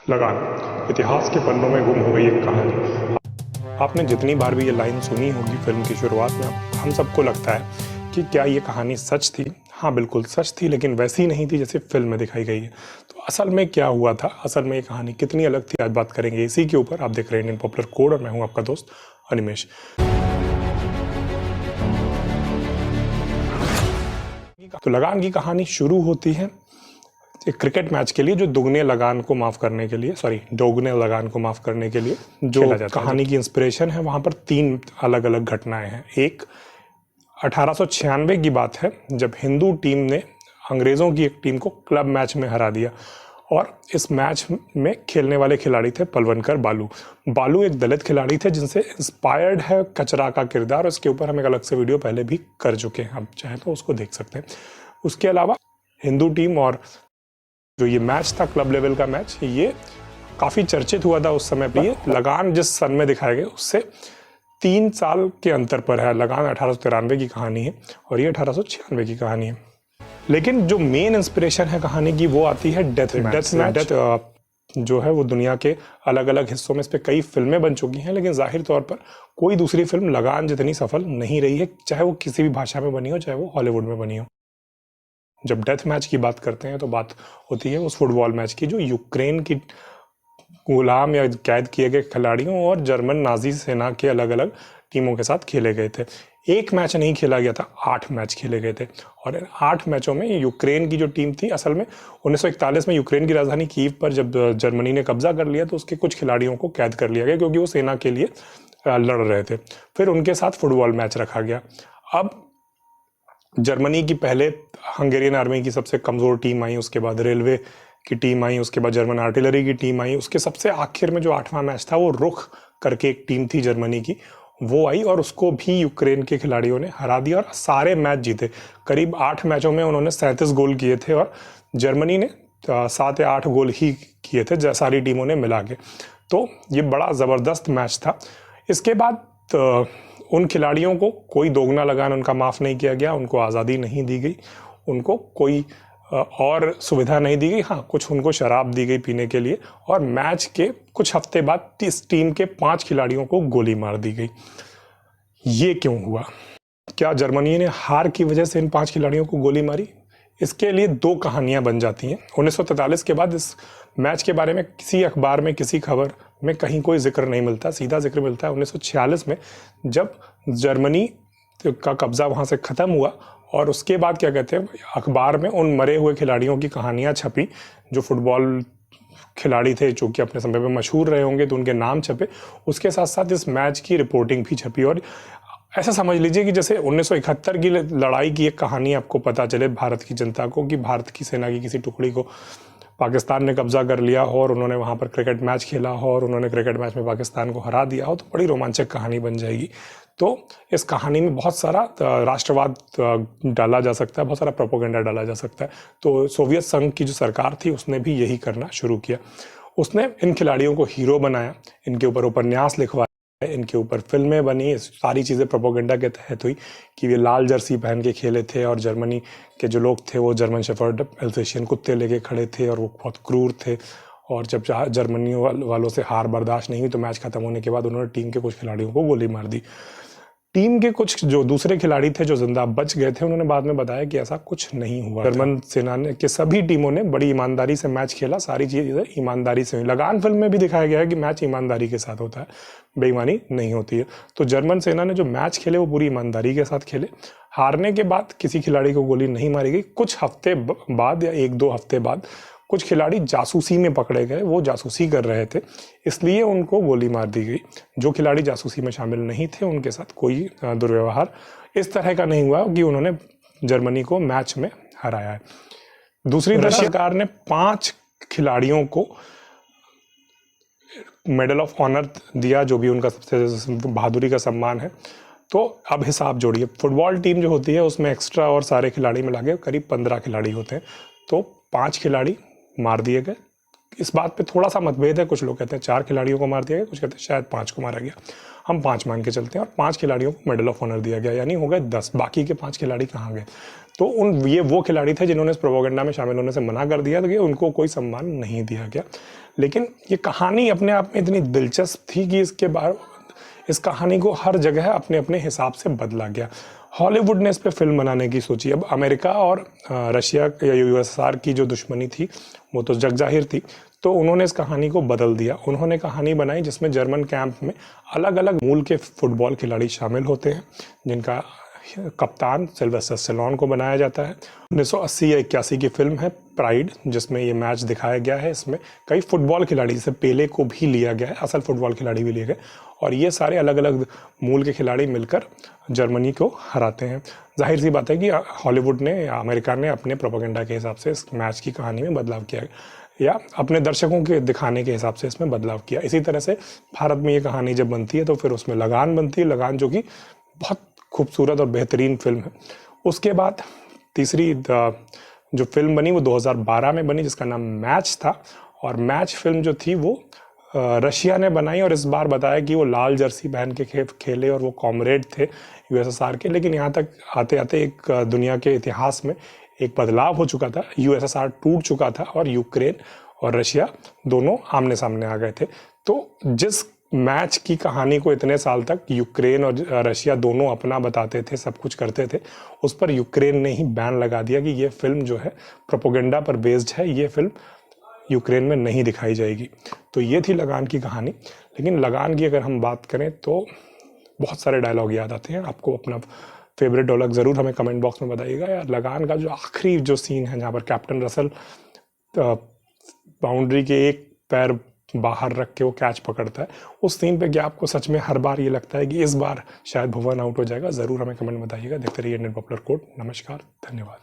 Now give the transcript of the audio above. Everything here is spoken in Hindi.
लगान इतिहास के पन्नों में गुम हो गई एक कहानी। आपने जितनी बार भी ये लाइन सुनी होगी फिल्म की शुरुआत में, हम सबको लगता है कि क्या ये कहानी सच थी। हाँ, बिल्कुल सच थी, लेकिन वैसी नहीं थी जैसे फिल्म में दिखाई गई है। तो असल में क्या हुआ था, असल में ये कहानी कितनी अलग थी, आज बात करेंगे इसी के ऊपर। आप देख रहे हैं इंडियन पॉपुलर कोड और मैं हूँ आपका दोस्त अनिमेश। तो लगान की कहानी शुरू होती है एक क्रिकेट मैच के लिए, जो दोगुने लगान को माफ़ करने के लिए जो कहानी की इंस्पिरेशन है। वहाँ पर 3 अलग अलग घटनाएं हैं। एक 1896 की बात है, जब हिंदू टीम ने अंग्रेज़ों की एक टीम को क्लब मैच में हरा दिया, और इस मैच में खेलने वाले खिलाड़ी थे पलवनकर बालू। बालू एक दलित खिलाड़ी थे जिनसे इंस्पायर्ड है कचरा का किरदार। उसके ऊपर हम एक अलग से वीडियो पहले भी कर चुके हैं, आप चाहें तो उसको देख सकते हैं। उसके अलावा हिंदू टीम और जो ये मैच था क्लब लेवल का मैच, ये काफ़ी चर्चित हुआ था उस समय पे। ये लगान जिस सन में दिखाए गए उससे 3 साल के अंतर पर है। लगान 1893 की कहानी है और ये 1896 की कहानी है। लेकिन जो मेन इंस्पिरेशन है कहानी की वो आती है डेथ मैच जो है वो दुनिया के अलग अलग हिस्सों में इस पर कई फिल्में बन चुकी हैं, लेकिन जाहिर तौर पर कोई दूसरी फिल्म लगान जितनी सफल नहीं रही है, चाहे वो किसी भी भाषा में बनी हो, चाहे वो हॉलीवुड में बनी हो। जब डेथ मैच की बात करते हैं तो बात होती है उस फुटबॉल मैच की जो यूक्रेन की गुलाम या कैद किए गए खिलाड़ियों और जर्मन नाजी सेना के अलग अलग टीमों के साथ खेले गए थे। एक मैच नहीं खेला गया था, 8 मैच खेले गए थे। और इन 8 मैचों में यूक्रेन की जो टीम थी, असल में 1941 में यूक्रेन की राजधानी कीव पर जब जर्मनी ने कब्जा कर लिया तो उसके कुछ खिलाड़ियों को कैद कर लिया गया, क्योंकि वो सेना के लिए लड़ रहे थे। फिर उनके साथ फुटबॉल मैच रखा गया। अब जर्मनी की पहले हंगेरियन आर्मी की सबसे कमज़ोर टीम आई, उसके बाद रेलवे की टीम आई, उसके बाद जर्मन आर्टिलरी की टीम आई, उसके सबसे आखिर में जो 8वां मैच था वो रुख करके एक टीम थी जर्मनी की, वो आई और उसको भी यूक्रेन के खिलाड़ियों ने हरा दिया और सारे मैच जीते। करीब 8 मैचों में उन्होंने 37 गोल किए थे और जर्मनी ने 7 या 8 गोल ही किए थे सारी टीमों ने मिला के। तो ये बड़ा ज़बरदस्त मैच था। इसके बाद उन खिलाड़ियों को कोई दोगुना लगान उनका माफ़ नहीं किया गया, उनको आज़ादी नहीं दी गई, उनको कोई और सुविधा नहीं दी गई। हाँ, कुछ उनको शराब दी गई पीने के लिए, और मैच के कुछ हफ्ते बाद इस टीम के 5 खिलाड़ियों को गोली मार दी गई। ये क्यों हुआ? क्या जर्मनी ने हार की वजह से इन 5 खिलाड़ियों को गोली मारी? इसके लिए 2 कहानियां बन जाती हैं। 1943 के बाद इस मैच के बारे में किसी अखबार में, किसी खबर में कहीं कोई जिक्र नहीं मिलता। सीधा जिक्र मिलता है 1946 में, जब जर्मनी का कब्जा वहां से ख़त्म हुआ और उसके बाद क्या कहते हैं, अखबार में उन मरे हुए खिलाड़ियों की कहानियां छपी जो फुटबॉल खिलाड़ी थे, जो कि अपने समय पे मशहूर रहे होंगे, तो उनके नाम छपे। उसके साथ साथ इस मैच की रिपोर्टिंग भी छपी। और ऐसा समझ लीजिए कि जैसे 1971 की लड़ाई की एक कहानी आपको पता चले भारत की जनता को, कि भारत की सेना की किसी टुकड़ी को पाकिस्तान ने कब्जा कर लिया हो और उन्होंने वहाँ पर क्रिकेट मैच खेला हो और उन्होंने क्रिकेट मैच में पाकिस्तान को हरा दिया हो, तो बड़ी रोमांचक कहानी बन जाएगी। तो इस कहानी में बहुत सारा राष्ट्रवाद डाला जा सकता है, बहुत सारा प्रोपेगेंडा डाला जा सकता है। तो सोवियत संघ की जो सरकार थी उसने भी यही करना शुरू किया। उसने इन खिलाड़ियों को हीरो बनाया, इनके ऊपर उपन्यास लिखवाया, इनके ऊपर फिल्में बनी। सारी चीज़ें प्रोपेगेंडा के तहत हुई कि वे लाल जर्सी पहन के खेले थे और जर्मनी के जो लोग थे वो जर्मन शेफर्ड एल्सेशियन कुत्ते लेके खड़े थे और वो बहुत क्रूर थे। और जब जर्मनी वालों से हार बर्दाश्त नहीं हुई तो मैच खत्म होने के बाद उन्होंने टीम के कुछ खिलाड़ियों को गोली मार दी। टीम के कुछ जो दूसरे खिलाड़ी थे जो जिंदा बच गए थे, उन्होंने बाद में बताया कि ऐसा कुछ नहीं हुआ। जर्मन सेना ने के सभी टीमों ने बड़ी ईमानदारी से मैच खेला, सारी चीजें ईमानदारी से हुई। लगान फिल्म में भी दिखाया गया है कि मैच ईमानदारी के साथ होता है, बेईमानी नहीं होती है। तो जर्मन सेना ने जो मैच खेले वो पूरी ईमानदारी के साथ खेले। हारने के बाद किसी खिलाड़ी को गोली नहीं मारी गई। कुछ हफ्ते बाद या 1-2 हफ्ते बाद कुछ खिलाड़ी जासूसी में पकड़े गए, वो जासूसी कर रहे थे, इसलिए उनको गोली मार दी गई। जो खिलाड़ी जासूसी में शामिल नहीं थे उनके साथ कोई दुर्व्यवहार इस तरह का नहीं हुआ कि उन्होंने जर्मनी को मैच में हराया है। दूसरी तरफ सरकार ने 5 खिलाड़ियों को मेडल ऑफ ऑनर दिया, जो भी उनका सबसे बहादुरी का सम्मान है। तो अब हिसाब जोड़िए, फुटबॉल टीम जो होती है उसमें एक्स्ट्रा और सारे खिलाड़ी मिला के करीब 15 खिलाड़ी होते हैं। तो 5 खिलाड़ी मार दिए गए, इस बात पे थोड़ा सा मतभेद है, कुछ लोग कहते हैं 4 खिलाड़ियों को मार दिया गया, कुछ कहते हैं शायद 5 को मारा गया। हम 5 मान के चलते हैं और 5 खिलाड़ियों को मेडल ऑफ ऑनर दिया गया, यानी हो गए 10। बाकी के 5 खिलाड़ी कहाँ गए? तो ये वो खिलाड़ी थे जिन्होंने इस प्रोपेगेंडा में शामिल होने से मना कर दिया, तो कि उनको कोई सम्मान नहीं दिया गया। लेकिन ये कहानी अपने आप में इतनी दिलचस्प थी कि इस कहानी को हर जगह अपने अपने हिसाब से बदला गया। हॉलीवुड ने इस पे फिल्म बनाने की सोची। अब अमेरिका और रशिया या यूएसएसआर की जो दुश्मनी थी वो तो जग जाहिर थी, तो उन्होंने इस कहानी को बदल दिया। उन्होंने कहानी बनाई जिसमें जर्मन कैंप में अलग अलग मूल के फुटबॉल खिलाड़ी शामिल होते हैं, जिनका कप्तान सिल्वेस्टर स्टेलोन को बनाया जाता है। 1980 या 81 की फिल्म है प्राइड, जिसमें ये मैच दिखाया गया है। इसमें कई फुटबॉल खिलाड़ी, जैसे पेले को भी लिया गया है, असल फुटबॉल खिलाड़ी भी लिए गए, और ये सारे अलग अलग मूल के खिलाड़ी मिलकर जर्मनी को हराते हैं। जाहिर सी बात है कि हॉलीवुड ने या अमेरिका ने अपने प्रोपेगेंडा के हिसाब से इस मैच की कहानी में बदलाव किया या अपने दर्शकों के दिखाने के हिसाब से इसमें बदलाव किया। इसी तरह से भारत में ये कहानी जब बनती है तो फिर उसमें लगान बनती है, लगान जो कि बहुत खूबसूरत और बेहतरीन फिल्म है। उसके बाद तीसरी जो फिल्म बनी वो 2012 में बनी, जिसका नाम मैच था। और मैच फिल्म जो थी वो रशिया ने बनाई, और इस बार बताया कि वो लाल जर्सी पहन के खेले और वो कॉमरेड थे यूएसएसआर के। लेकिन यहाँ तक आते आते एक दुनिया के इतिहास में एक बदलाव हो चुका था। यूएसएसआर टूट चुका था और यूक्रेन और रशिया दोनों आमने सामने आ गए थे। तो जिस मैच की कहानी को इतने साल तक यूक्रेन और रशिया दोनों अपना बताते थे, सब कुछ करते थे, उस पर यूक्रेन ने ही बैन लगा दिया कि ये फिल्म जो है प्रोपेगेंडा पर बेस्ड है, ये फिल्म यूक्रेन में नहीं दिखाई जाएगी। तो ये थी लगान की कहानी। लेकिन लगान की अगर हम बात करें तो बहुत सारे डायलॉग याद आते हैं। आपको अपना फेवरेट डायलॉग ज़रूर हमें कमेंट बॉक्स में बताइएगा। यार लगान का जो आखिरी जो सीन है, जहाँ पर कैप्टन रसल बाउंड्री के एक पैर बाहर रख के वो कैच पकड़ता है, उस सीन पे क्या आपको सच में हर बार ये लगता है कि इस बार शायद भुवन आउट हो जाएगा? ज़रूर हमें कमेंट बताइएगा। देखते रहिए इंडियन पॉपुलर कोर्ट। नमस्कार, धन्यवाद।